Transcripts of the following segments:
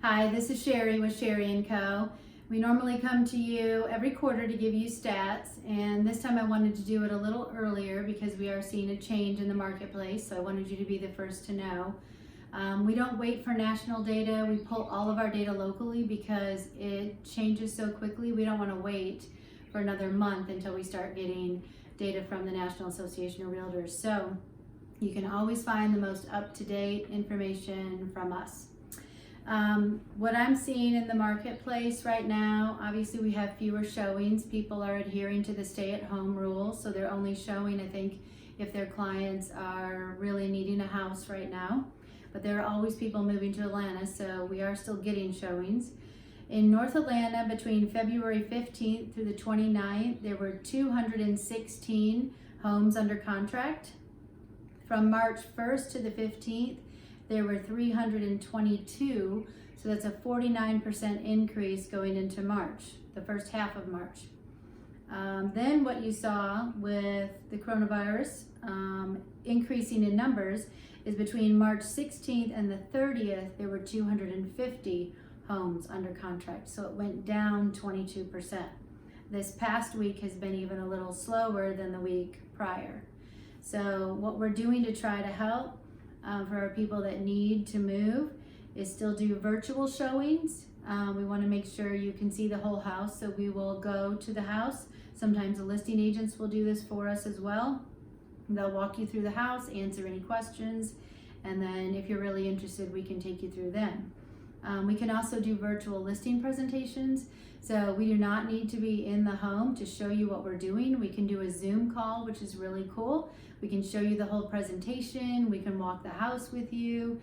Hi, this is Sherry with Sherry & Co. We normally come to you every quarter to give you stats, and this time I wanted to do it a little earlier because we are seeing a change in the marketplace, so I wanted you to be the first to know. We don't wait for national data. We pull all of our data locally because it changes so quickly. We don't want to wait for another month until we start getting data from the National Association of Realtors. So you can always find the most up-to-date information from us. What I'm seeing in the marketplace right now, obviously we have fewer showings. People are adhering to the stay-at-home rule, so they're only showing, I think, if their clients are really needing a house right now. But there are always people moving to Atlanta, so we are still getting showings. In North Atlanta, between February 15th through the 29th, there were 216 homes under contract. From March 1st to the 15th, there were 322, so that's a 49% increase going into March, the first half of March. Then what you saw with the coronavirus increasing in numbers is between March 16th and the 30th, there were 250 homes under contract, so it went down 22%. This past week has been even a little slower than the week prior. So what we're doing to try to help for our people that need to move is still do virtual showings. We want to make sure you can see the whole house, so we will go to the house. Sometimes the listing agents will do this for us as well. They'll walk you through the house, answer any questions, and then if you're really interested, we can take you through them. We can also do virtual listing presentations, so we do not need to be in the home to show you what we're doing. We can do a Zoom call, which is really cool. We can show you the whole presentation. We can walk the house with you,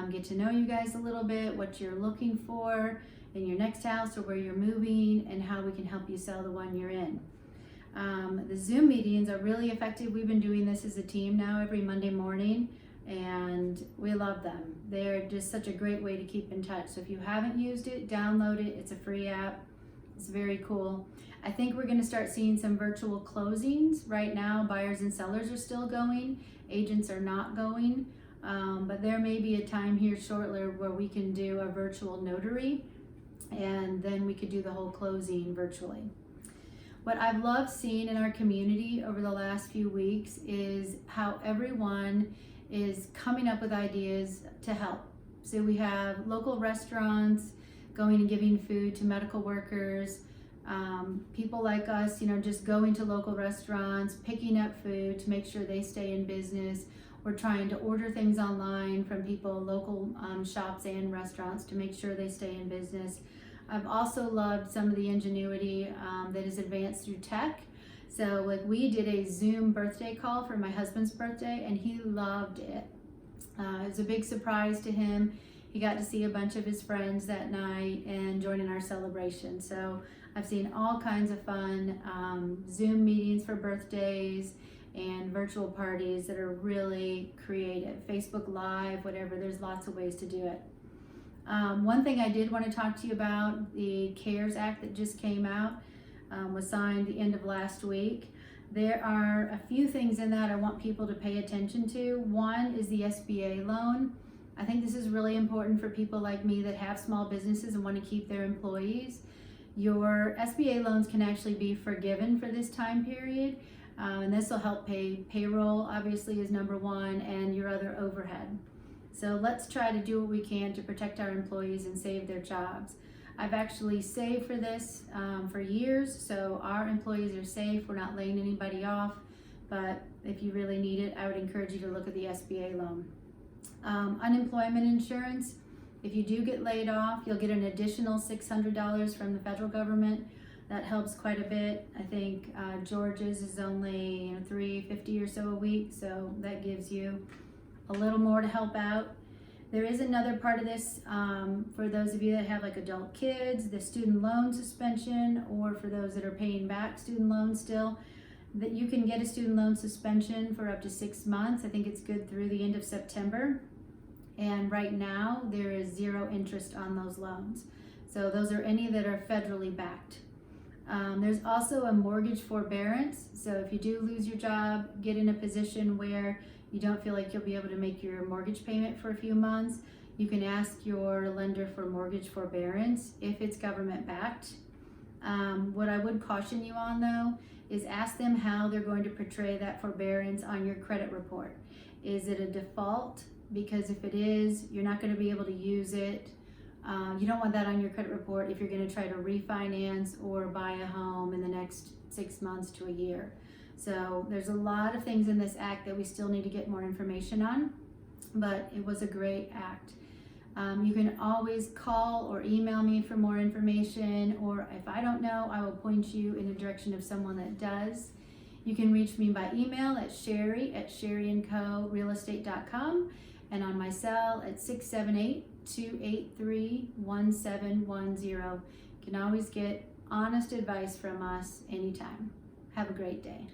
get to know you guys a little bit, what you're looking for in your next house or where you're moving, and how we can help you sell the one you're in. The Zoom meetings are really effective. We've been doing this as a team now every Monday morning, and we love them. They're just such a great way to keep in touch. So if you haven't used it, download it. It's a free app. It's very cool. I think we're going to start seeing some virtual closings. Right now, buyers and sellers are still going. Agents are not going. But there may be a time here shortly where we can do a virtual notary, and then we could do the whole closing virtually. What I've loved seeing in our community over the last few weeks is how everyone is coming up with ideas to help. So we have local restaurants going and giving food to medical workers, people like us, just going to local restaurants, picking up food to make sure they stay in business. We're trying to order things online from people, local shops and restaurants, to make sure they stay in business. I've also loved some of the ingenuity that is advanced through tech. So like we did a Zoom birthday call for my husband's birthday, and he loved it. It was a big surprise to him. He got to see a bunch of his friends that night and join in our celebration. So I've seen all kinds of fun Zoom meetings for birthdays and virtual parties that are really creative. Facebook Live, whatever, there's lots of ways to do it. One thing I did want to talk to you about, the CARES Act that just came out, was signed the end of last week. There are a few things in that I want people to pay attention to. One is the SBA loan. I think this is really important for people like me that have small businesses and want to keep their employees. Your SBA loans can actually be forgiven for this time period, and this will help pay payroll, obviously, is number one, and your other overhead. So let's try to do what we can to protect our employees and save their jobs. I've actually saved for this for years, so our employees are safe. We're not laying anybody off, but if you really need it, I would encourage you to look at the SBA loan. Unemployment insurance, if you do get laid off, you'll get an additional $600 from the federal government. That helps quite a bit. I think Georgia's is only $350 or so a week, so that gives you a little more to help out. There is another part of this for those of you that have like adult kids, the student loan suspension, or for those that are paying back student loans still, that you can get a student loan suspension for up to 6 months. I think it's good through the end of September. And right now there is 0 interest on those loans. So those are any that are federally backed. There's also a mortgage forbearance. So if you do lose your job, get in a position where you don't feel like you'll be able to make your mortgage payment for a few months, You can ask your lender for mortgage forbearance if it's government backed. What I would caution you on though is ask them how they're going to portray that forbearance on your credit report. Is it a default? Because if it is, you're not going to be able to use it. You don't want that on your credit report if you're going to try to refinance or buy a home in the next 6 months to a year. So there's a lot of things in this act that we still need to get more information on, but it was a great act. You can always call or email me for more information, or if I don't know, I will point you in the direction of someone that does. You can reach me by email at sherry@sherryandcorealestate.com and on my cell at 678-283-1710. You can always get honest advice from us anytime. Have a great day.